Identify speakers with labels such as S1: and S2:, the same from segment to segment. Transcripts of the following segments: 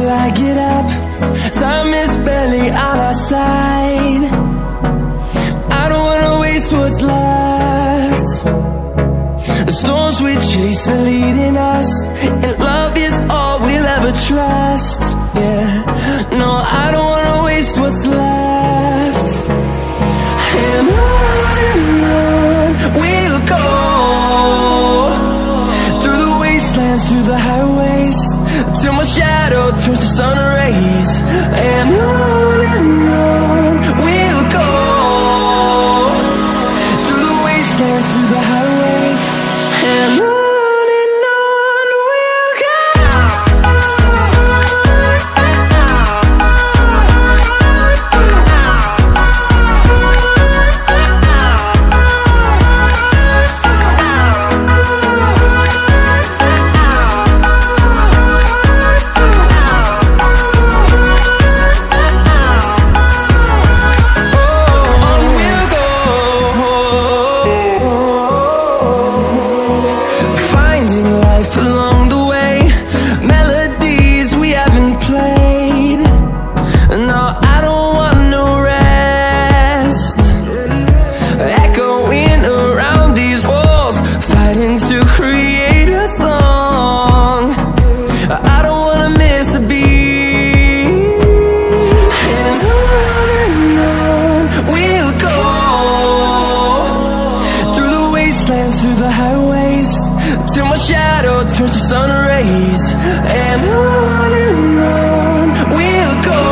S1: till I get up. Time is barely on our side. I don't wanna waste what's left. The storms we chase are leading us, and love is all we'll ever trust. Yeah, no, I don't wanna waste what's left. And on we'll go, through the wastelands, through the highways, till my shadow turns to sun rays. And on we'll go, through the wastelands, through the highways, and on we'll go. Along the way, melodies we haven't played. No, I don't want no rest. Echoing around these walls, fighting to create a song. I don't wanna miss a beat. And on we'll go, through the wastelands, through the highways, till my shadow turns to sun rays. And on we'll go,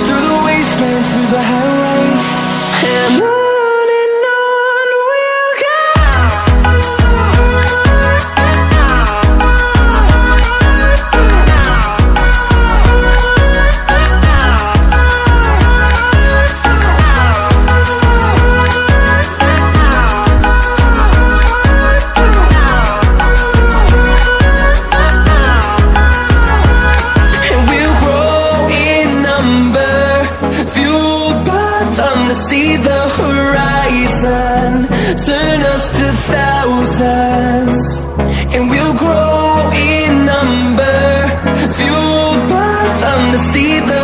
S1: through the wastelands, through the highways, and on we'll go. See the horizon, turn us to thousands, and we'll grow in number, fueled by them to see the